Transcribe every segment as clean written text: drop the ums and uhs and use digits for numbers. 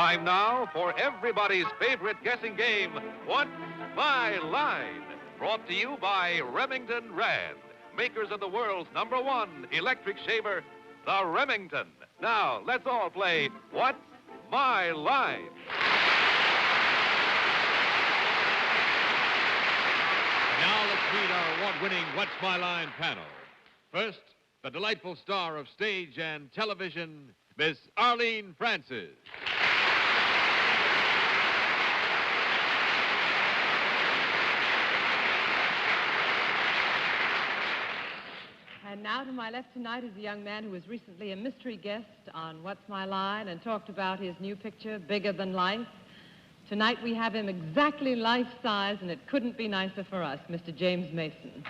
Time now for everybody's favorite guessing game, What's My Line? Brought to you by Remington Rand, makers of the world's #1 electric shaver, the Remington. Now, let's all play What's My Line? And now let's meet our award-winning What's My Line panel. First, the delightful star of stage and television, Miss Arlene Francis. And now to my left tonight is a young man who was recently a mystery guest on What's My Line and talked about his new picture, Bigger Than Life. Tonight we have him exactly life-size, and it couldn't be nicer for us, Mr. James Mason.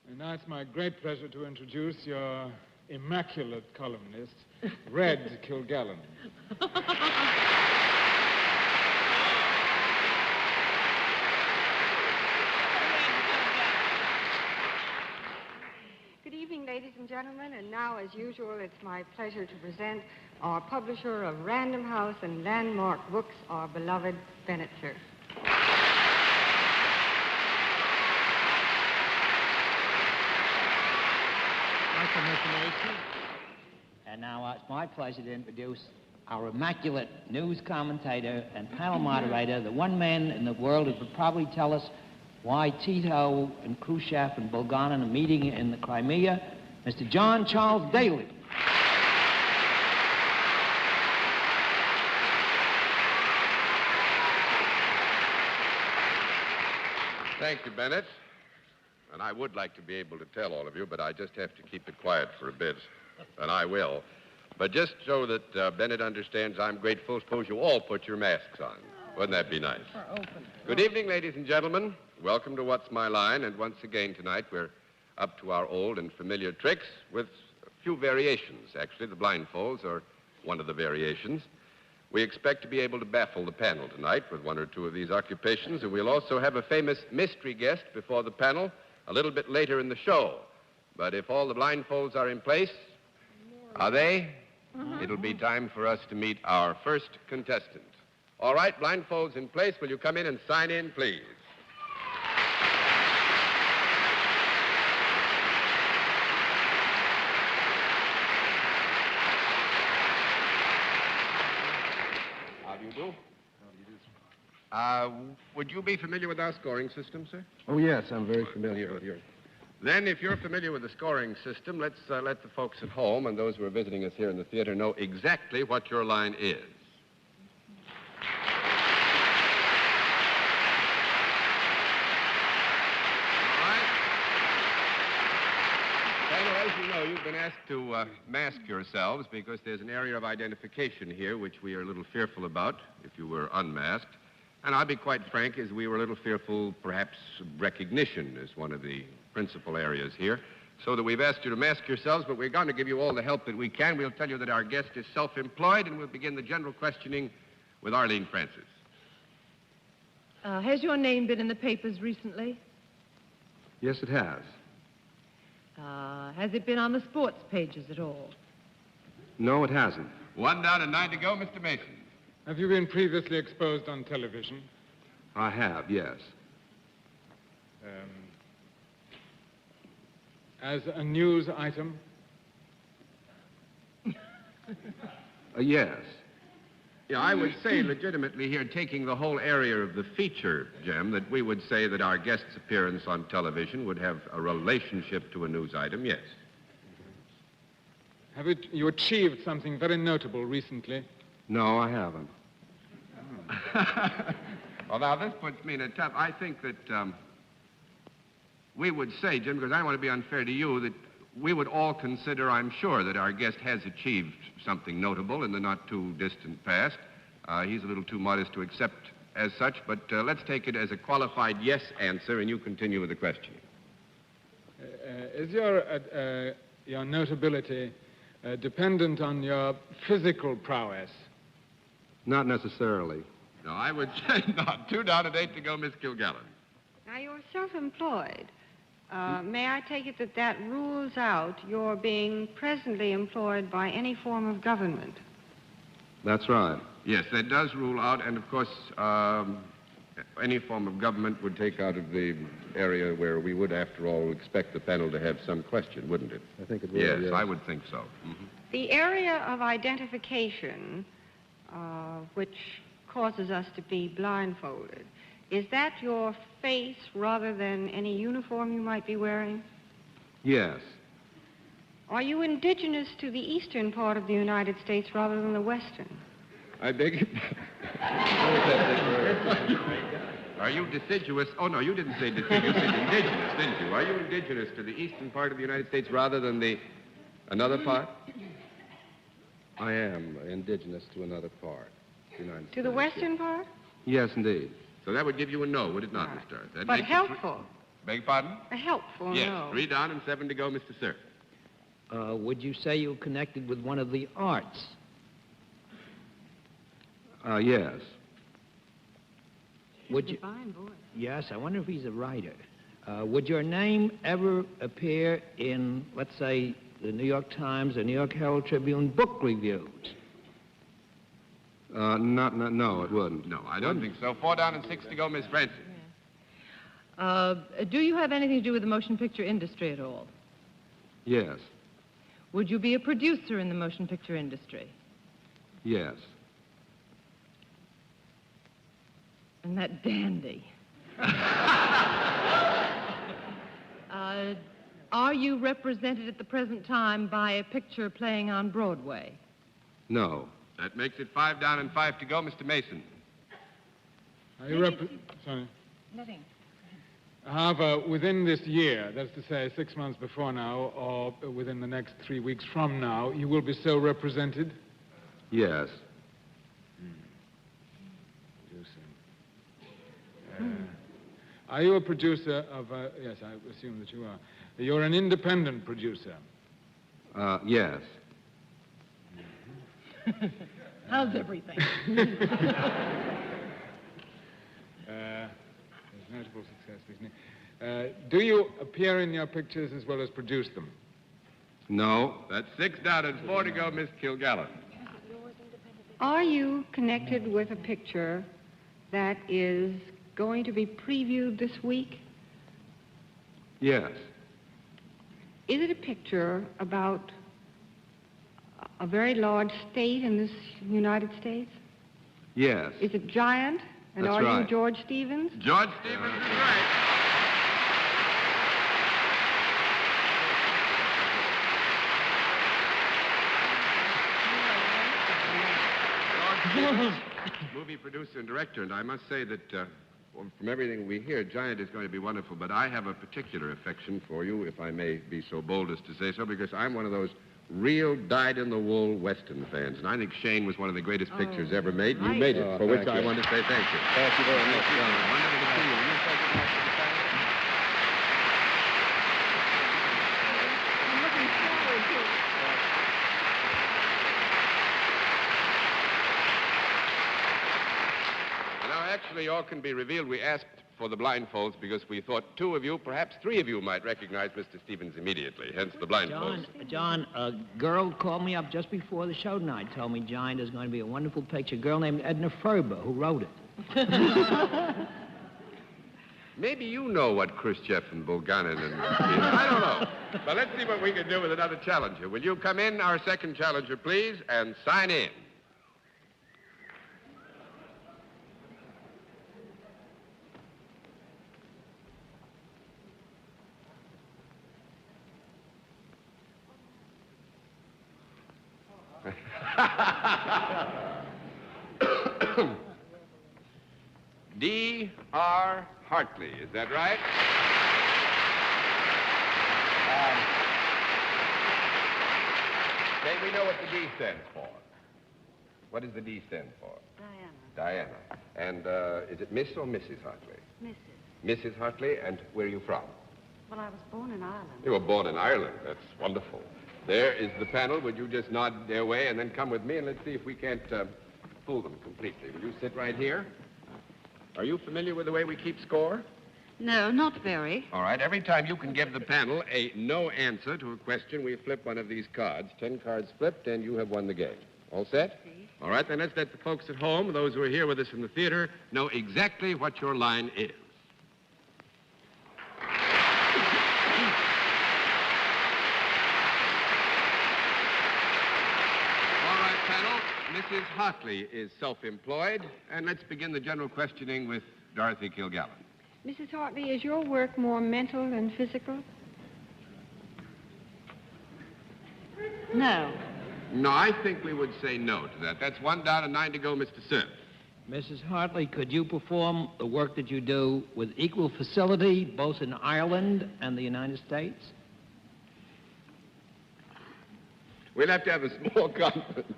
And now it's my great pleasure to introduce your immaculate columnist, Red Kilgallen. Good evening, ladies and gentlemen, and now, as usual, it's my pleasure to present our publisher of Random House and Landmark Books, our beloved Bennett, Cerf. Thank you, Mr. Mason. And now it's my pleasure to introduce our immaculate news commentator and panel moderator, the one man in the world who could probably tell us why Tito and Khrushchev and Bulganin are meeting in the Crimea, Mr. John Charles Daly. Thank you, Bennett. And I would like to be able to tell all of you, but I just have to keep it quiet for a bit. And I will. But just so that Bennett understands I'm grateful, suppose you all put your masks on. Wouldn't that be nice? Good evening, ladies and gentlemen. Welcome to What's My Line. And once again tonight, we're up to our old and familiar tricks with a few variations. Actually, the blindfolds are one of the variations. We expect to be able to baffle the panel tonight with one or two of these occupations. And we'll also have a famous mystery guest before the panel a little bit later in the show. But if all the blindfolds are in place, are they? It'll be time for us to meet our first contestant. All right, blindfolds in place. Will you come in and sign in, please? How do you do? Would you be familiar with our scoring system, sir? Oh, yes, I'm very familiar with yours. Then, if you're familiar with the scoring system, let's let the folks at home and those who are visiting us here in the theater know exactly what your line is. All right? Well, as you know, you've been asked to mask yourselves because there's an area of identification here which we are a little fearful about if you were unmasked. And I'll be quite frank, as we were a little fearful, perhaps, recognition is one of the principal areas here, so that we've asked you to mask yourselves, but we're going to give you all the help that we can. We'll tell you that our guest is self-employed, and we'll begin the general questioning with Arlene Francis. Has your name been in the papers recently? Yes, it has. Has it been on the sports pages at all? No, it hasn't. 1 down and 9 to go, Mr. Mason. Have you been previously exposed on television? I have, yes. As a news item? Yes. Yeah, I would say legitimately here, taking the whole area of the feature, Jim, that we would say that our guest's appearance on television would have a relationship to a news item, yes. Have you achieved something very notable recently? No, I haven't. Well, now, this puts me in a tough... I think that we would say, Jim, because I don't want to be unfair to you, that we would all consider, I'm sure, that our guest has achieved something notable in the not-too-distant past. He's a little too modest to accept as such, but let's take it as a qualified yes answer, and you continue with the question. Is your notability dependent on your physical prowess? Not necessarily. No, I would say not. 2 down and 8 to go, Miss Kilgallen. Now, your self-employed. May I take it that that rules out your being presently employed by any form of government? That's right. Yes, that does rule out, and of course, any form of government would take out of the area where we would, after all, expect the panel to have some question, wouldn't it? I think it will. Yes, I would think so. The area of identification, which causes us to be blindfolded, is that your face rather than any uniform you might be wearing? Yes. Are you indigenous to the eastern part of the United States rather than the western? I beg your Are you deciduous? Oh, no, you didn't say deciduous. You said indigenous, didn't you? Are you indigenous to the eastern part of the United States rather than the another part? I am indigenous to another part of the United States. To the western part? Yes, indeed. So that would give you a no, would it not, Mr. Earth? That But makes it helpful. Beg your pardon? A helpful Yes, no. 3 down and 7 to go, Mr. Cerf. Would you say you're connected with one of the arts? Yes. Would you? Fine voice. Yes, I wonder if he's a writer. Would your name ever appear in, let's say, the New York Times or New York Herald Tribune book reviews? No, it wouldn't. No, I don't think so. 4 down and 6 to go, Miss Francis. Do you have anything to do with the motion picture industry at all? Yes. Would you be a producer in the motion picture industry? Yes. And that dandy. Are you represented at the present time by a picture playing on Broadway? No. That makes it 5 down and 5 to go, Mr. Mason. Are you Sorry. Nothing. However, within this year, that's to say 6 months before now, or within the next 3 weeks from now, you will be so represented? Yes. Are you a producer of, yes, I assume that you are. You're an independent producer. Yes. How's everything? There's notable success, isn't it? Do you appear in your pictures as well as produce them? No. That's 6 down and 4 to go, Miss Kilgallen. Are you connected with a picture that is going to be previewed this week? Yes. Is it a picture about a very large state in this United States? Yes. Is it giant? And That's are right. you George Stevens? George Stevens is right. George Stevens, movie producer and director, and I must say that from everything we hear, Giant is going to be wonderful, but I have a particular affection for you, if I may be so bold as to say so, because I'm one of those real dyed-in-the-wool Western fans, and I think Shane was one of the greatest pictures ever made. You made it, for which I want to say thank you. Thank you very much, John. Wonderful to see you. Will you say good night to the family? I'm looking forward to it. Now, actually, all can be revealed. We asked for the blindfolds because we thought 2 of you, perhaps 3 of you, might recognize Mr. Stevens immediately, hence the blindfolds. John, a girl called me up just before the show tonight, told me Giant is going to be a wonderful picture. A girl named Edna Ferber who wrote it. Maybe you know what Khrushchev and Bulganin and... I don't know. But let's see what we can do with another challenger. Will you come in, our second challenger, please, and sign in? D.R. Hartley, is that right? Say, we know what the D stands for. What does the D stand for? Diana. Diana. And is it Miss or Mrs. Hartley? Mrs. Mrs. Hartley, and where are you from? Well, I was born in Ireland. You were born in Ireland. That's wonderful. There is the panel. Would you just nod their way and then come with me and let's see if we can't fool them completely. Will you sit right here? Are you familiar with the way we keep score? No, not very. All right, every time you can give the panel a no answer to a question, we flip one of these cards. 10 cards flipped, and you have won the game. All set? All right, then let's let the folks at home, those who are here with us in the theater, know exactly what your line is. All right, panel. Mrs. Hartley is self-employed, and let's begin the general questioning with Dorothy Kilgallen. Mrs. Hartley, is your work more mental than physical? No. No, I think we would say no to that. That's 1 down and 9 to go, Mr. Cerf. Mrs. Hartley, could you perform the work that you do with equal facility both in Ireland and the United States? We'll have to have a small conference.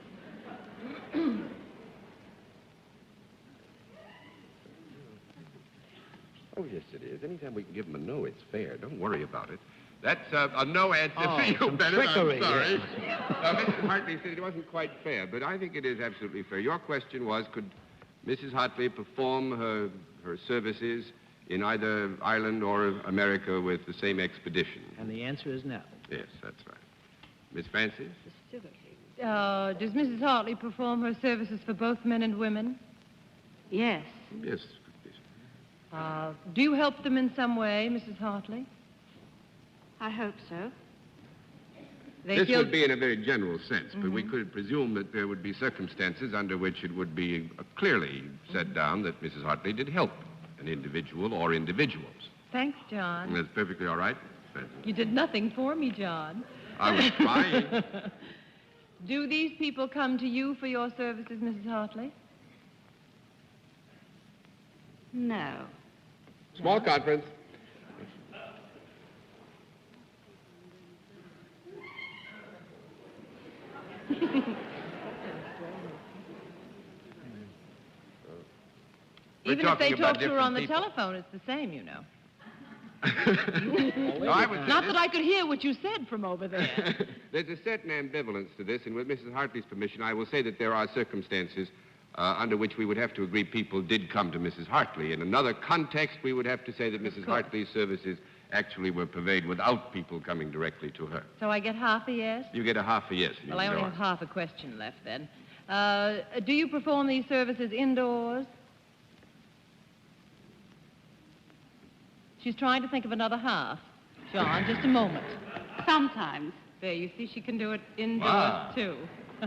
Oh, yes, it is. Anytime we can give them a no, it's fair. Don't worry about it. That's a no answer for you, some Bennett. trickery, I'm sorry. yes. Mrs. Hartley said it wasn't quite fair, but I think it is absolutely fair. Your question was, could Mrs. Hartley perform her services in either Ireland or America with the same expedition? And the answer is no. Yes, that's right. Miss Francis? Does Mrs. Hartley perform her services for both men and women? Yes. Yes. Do you help them in some way, Mrs. Hartley? I hope so. This would be in a very general sense, but we could presume that there would be circumstances under which it would be clearly set down that Mrs. Hartley did help an individual or individuals. Thanks, John. And that's perfectly all right. Francis. You did nothing for me, John. I was trying. Do these people come to you for your services, Mrs. Hartley? No. Small conference. Even if they talking about talk to her on the different telephone, it's the same, you know. No, I would say Not this. that I could hear what you said from over there. There's a certain ambivalence to this, and with Mrs. Hartley's permission, I will say that there are circumstances under which we would have to agree people did come to Mrs. Hartley. In another context, we would have to say that Mrs. Hartley's services actually were purveyed without people coming directly to her. So I get half a yes? You get a half a yes. and you Well, I can only go have on. half a question left then. Do you perform these services indoors? She's trying to think of another half. John, just a moment. Sometimes. There, you see she can do it indoors, too.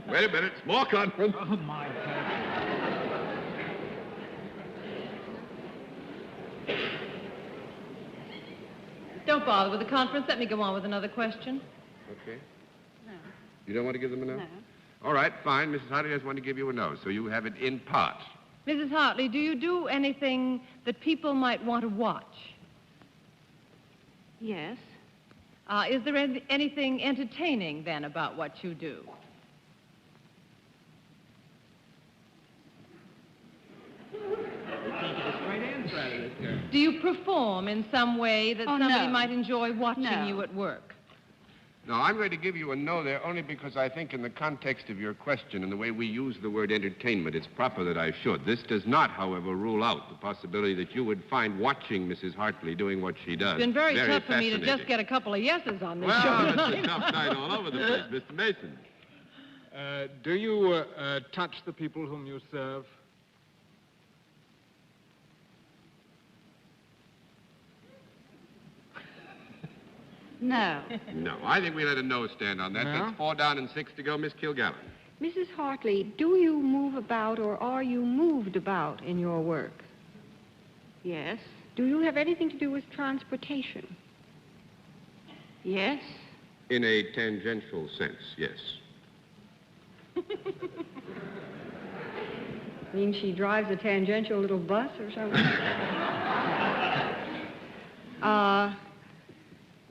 Wait a minute. Small conference. Oh, my God. Don't bother with the conference. Let me go on with another question. Okay. No. You don't want to give them a no? No. All right, fine. Mrs. Hartley doesn't want to give you a no, so you have it in part. Mrs. Hartley, do you do anything that people might want to watch? Yes. Is there anything entertaining, then, about what you do? Do you perform in some way that somebody no. might enjoy watching No. you at work? No, I'm going to give you a no there only because I think in the context of your question and the way we use the word entertainment, it's proper that I should. This does not, however, rule out the possibility that you would find watching Mrs. Hartley doing what she does It's been very tough for me to just fascinating. get a couple of yeses on this Well, show it's tonight. a tough night all over the place, Mr. Mason. Do you touch the people whom you serve? No. No, I think we let a no stand on that. No? That's 4 down and 6 to go, Miss Kilgallen. Mrs. Hartley, do you move about or are you moved about in your work? Yes. Do you have anything to do with transportation? Yes. In a tangential sense, yes. Mean she drives a tangential little bus or something?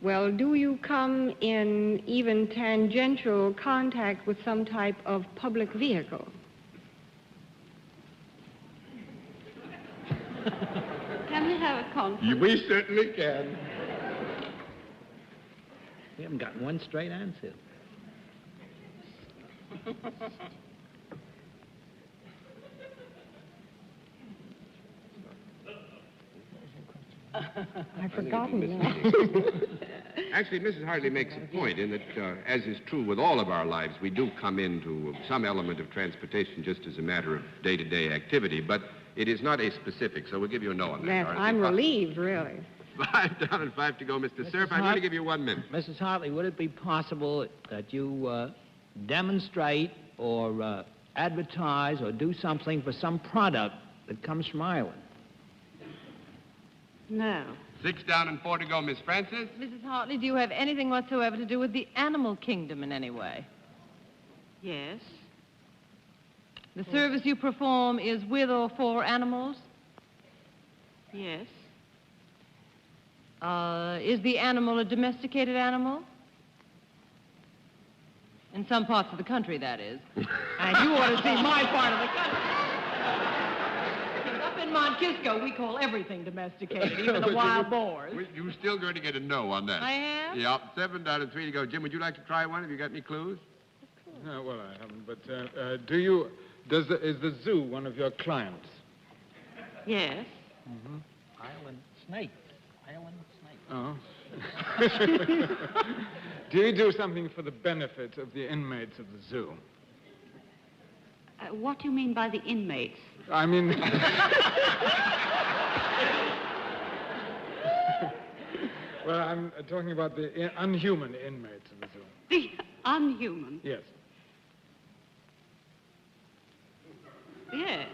Well, do you come in even tangential contact with some type of public vehicle? Can we have a conference? We certainly can. We haven't gotten one straight answer. I've forgotten now. Actually, Mrs. Hartley makes a point in that, as is true with all of our lives, we do come into some element of transportation just as a matter of day-to-day activity, but it is not a specific, so we'll give you a no on that. Yes, Dorothy. I'm relieved, really. 5 down and 5 to go, Mr. Cerf. I'm going to give you 1 minute. Mrs. Hartley, would it be possible that you demonstrate or advertise or do something for some product that comes from Ireland? No. 6 down and 4 to go, Miss Francis. Mrs. Hartley, do you have anything whatsoever to do with the animal kingdom in any way? Yes. The service you perform is with or for animals? Yes. Is the animal a domesticated animal? In some parts of the country, that is. And you ought to see my part of the country. Up in Montchisco, we call everything domesticated, even the wild boars. You're still going to get a no on that. I am? Yep, 7 down and 3 to go. Jim, would you like to try one? Have you got any clues? No, well, I haven't, but is the zoo one of your clients? Yes. Mm-hmm. Island snake. Island snake. Oh. Do you do something for the benefit of the inmates of the zoo? What do you mean by the inmates? I mean... Well, I'm talking about the unhuman inmates of the zoo. The unhuman? Yes. Yes.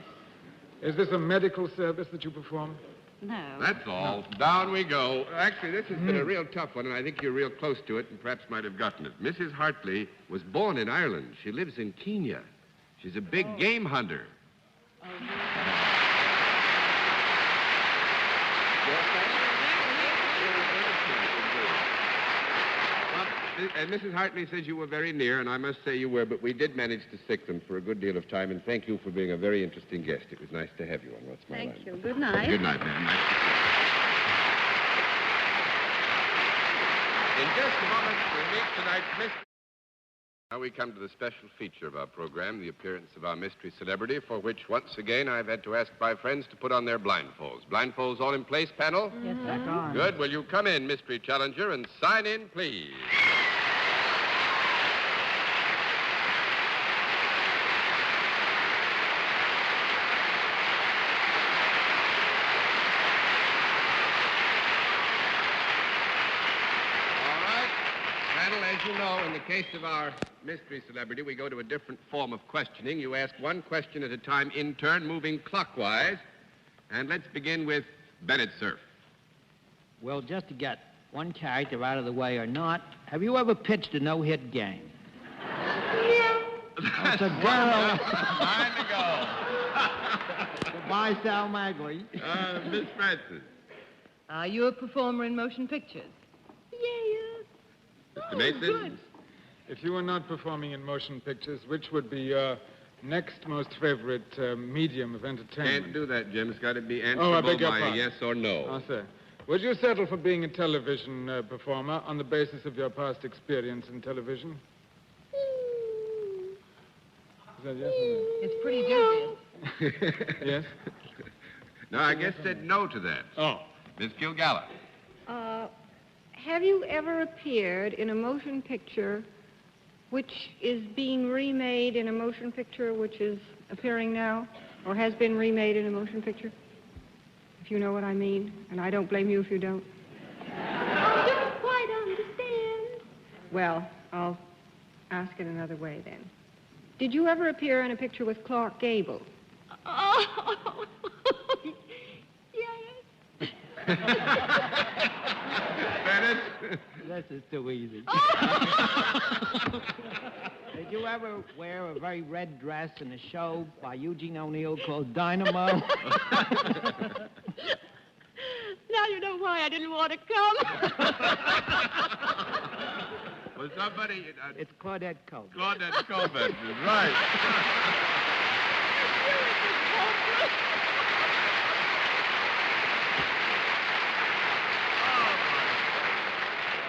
Is this a medical service that you perform? No. That's all. No. Down we go. Actually, this has been a real tough one, and I think you're real close to it and perhaps might have gotten it. Mrs. Hartley was born in Ireland. She lives in Kenya. She's a big game hunter. Oh, And Mrs. Hartley says you were very near, and I must say you were, but we did manage to stick them for a good deal of time, and thank you for being a very interesting guest. It was nice to have you on What's My Line. Thank you. Good night. Good night, ma'am. Nice to see you. In just a moment, we'll meet tonight's mystery. Now we come to the special feature of our program, the appearance of our mystery celebrity, for which, once again, I've had to ask my friends to put on their blindfolds. Blindfolds all in place, panel? Yes, sir. Good. Will you come in, mystery challenger, and sign in, please? As you know, in the case of our mystery celebrity, we go to a different form of questioning. You ask one question at a time in turn, moving clockwise. And let's begin with Bennett, Cerf. Well, just to get one character out of the way or not, have you ever pitched a no-hit game? Yeah. That's a girl. 9 to go. Goodbye, Sal Magley. Miss Francis. Are you a performer in motion pictures? Mr. Mason. Good. If you were not performing in motion pictures, which would be your next most favorite medium of entertainment? Can't do that, Jim. It's got to be I answerable beg your by a pardon. yes or no. I'll say. Would you settle for being a television performer on the basis of your past experience in television? Is that yes or no? It's pretty dubious. Yes? No, I guess said no to that. Oh. Miss Kilgallen. Have you ever appeared in a motion picture which is being remade in a motion picture which is appearing now, or has been remade in a motion picture? If you know what I mean, and I don't blame you if you don't. I don't quite understand. Well, I'll ask it another way then. Did you ever appear in a picture with Clark Gable? Oh, yes. Bennett. This is too easy. Did you ever wear a very red dress in a show by Eugene O'Neill called Dynamo? Now you know why I didn't want to come. Was somebody... It's Claudette Colbert. Claudette Colbert is right.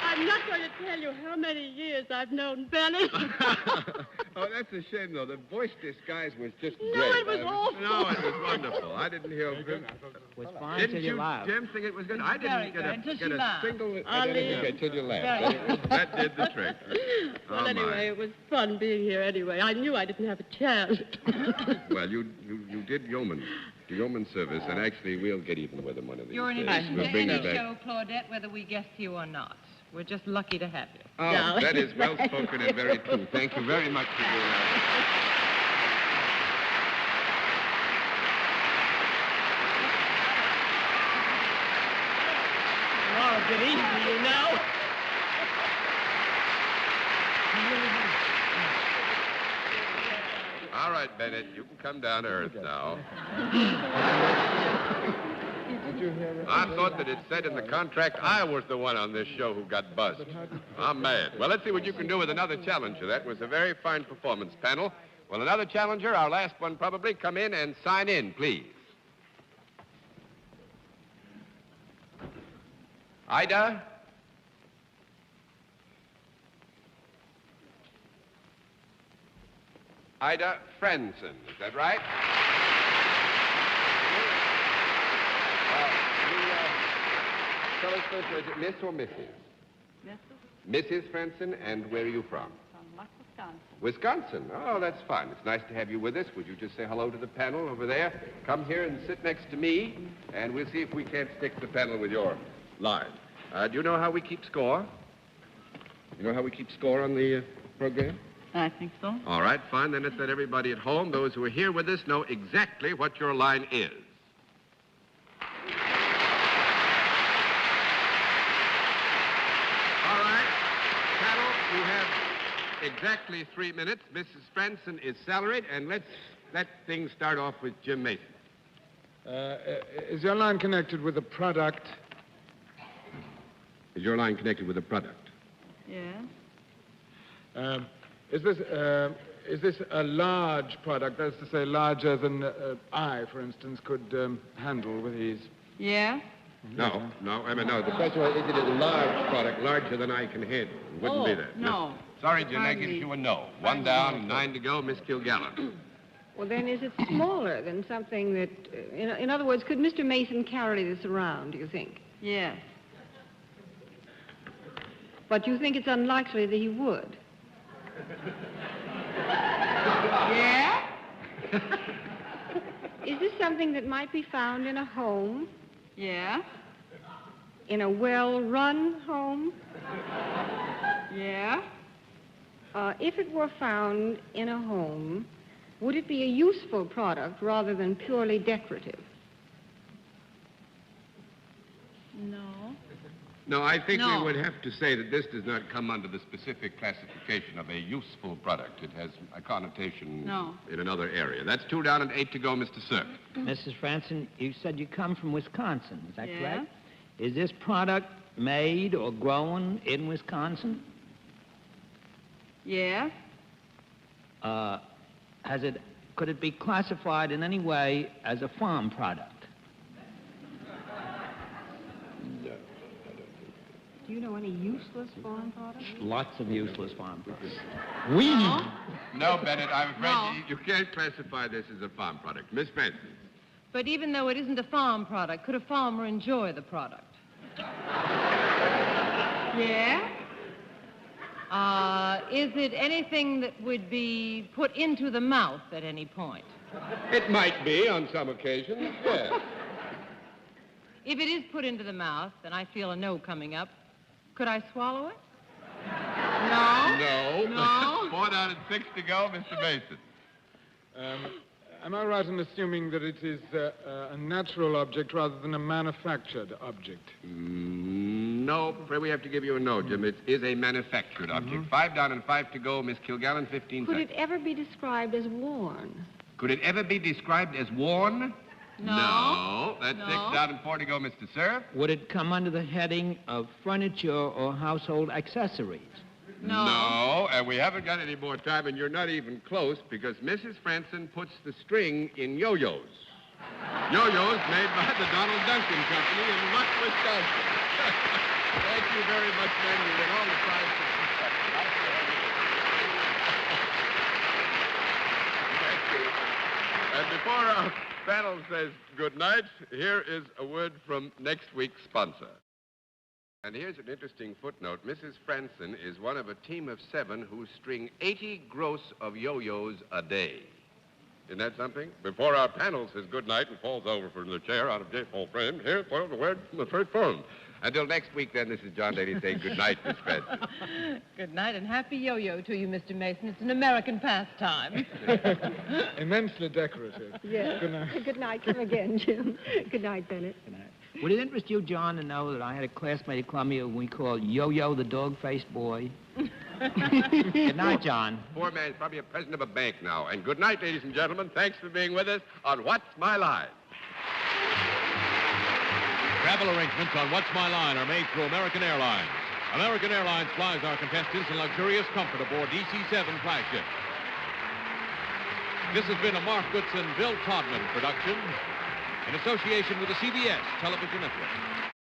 I'm not going to tell you how many years I've known Bennett. Oh, that's a shame, though. The voice disguise was just No, great. it was awful. No, it was wonderful. I didn't hear a It was fine Didn't till you you, laughed. Jim, think it was good? It's I very didn't get good, until a, she get a laughed. single Arlene. Okay, till you laughed. Very- That did the trick. Well, Oh, my. anyway, it was fun being here anyway. I knew I didn't have a chance. Well, you did yeoman service, and actually we'll get even with him one of these You're an days. addition We'll to bring any you back. show, Claudette, whether we guess you or not. We're just lucky to have you. Oh, Darling. that is well spoken and very true. Thank you very much for doing that. Laura, get easy, you know. All right, Bennett, you can come down to earth now. I thought that it said in the contract I was the one on this show who got buzzed. I'm mad. Well, let's see what you can do with another challenger. That was a very fine performance, panel. Well, another challenger, our last one probably, come in and sign in, please. Ida? Ida Frenson, is that right? Tell us first, is it Miss or Mrs.? Mrs. Frenson, and where are you from? Wisconsin. Oh, that's fine. It's nice to have you with us. Would you just say hello to the panel over there? Come here and sit next to me, and we'll see if we can't stick the panel with your line. Do you know how we keep score? You know how we keep score on the program? I think so. All right, fine. Then let's let everybody at home, those who are here with us, know exactly what your line is. All right, panel, you have exactly 3 minutes. Mrs. Franson is salaried, and let's let things start off with Jim Mason. Is your line connected with a product? Is your line connected with a product? Yeah. Is this a large product? That is to say, larger than I, for instance, could handle with ease? Yeah. No. I mean, no. The question was, is it a large product, larger than I can handle? It wouldn't be that. No. Sorry, Jim, I Pardon give me. you a no. 1 down, 9 to go, Miss Kilgallen. Well, then is it smaller than something that... in other words, could Mr. Mason carry this around, do you think? Yes. But you think it's unlikely that he would? Yeah? Is this something that might be found in a home? Yeah. In a well-run home? Yeah. If it were found in a home, would it be a useful product rather than purely decorative? No. No, I think No. we would have to say that this does not come under the specific classification of a useful product. It has a connotation in another area. That's 2 down and 8 to go, Mr. Cerf. Mrs. Franson, you said you come from Wisconsin. Is that Yeah. correct? Is this product made or grown in Wisconsin? Yeah. Could it be classified in any way as a farm product? Do you know any useless farm products? Lots of useless farm products. No, Bennett, I'm afraid No. you can't classify this as a farm product. Miss Francis. But even though it isn't a farm product, could a farmer enjoy the product? Yeah. Is it anything that would be put into the mouth at any point? It might be on some occasions, yes. If it is put into the mouth, and I feel a no coming up, could I swallow it? No. No. No. 4 down and 6 to go, Mr. Mason. Am I right in assuming that it is a natural object rather than a manufactured object? No, afraid we have to give you a no, Jim. It is a manufactured object. 5 down and 5 to go, Miss Kilgallen, 15 Could seconds. it ever be described as worn? Could it ever be described as worn? No. That's No. 6 down and 4 to go, Mr. Cerf. Would it come under the heading of furniture or household accessories? No, and we haven't got any more time, and you're not even close, because Mrs. Franson puts the string in yo-yos. Yo-yos made by the Donald Duncan Company in Luck, Wisconsin. Thank you very much, men. You win all the prizes. And before our panel says good night, here is a word from next week's sponsor. And here's an interesting footnote. Mrs. Franson is one of a team of 7 who string 80 gross of yo-yos a day. Isn't that something? Before our panel says good night and falls over from the chair out of J-Paul frame, here's the word from the first phone. Until next week, then, this is John Daly saying good night, Miss Franson. Good night and happy yo-yo to you, Mr. Mason. It's an American pastime. Immensely decorative. Yes. Good night. Good night. Come again, Jim. Good night, Bennett. Good night. Would it interest you, John, to know that I had a classmate at Columbia whom we called Yo-Yo the dog-faced boy? Good night, John. Poor man's probably a president of a bank now. And good night, ladies and gentlemen. Thanks for being with us on What's My Line. Travel arrangements on What's My Line are made through American Airlines. American Airlines flies our contestants in luxurious comfort aboard DC-7 flagship. This has been a Mark Goodson, Bill Todman production in association with the CBS Television Network.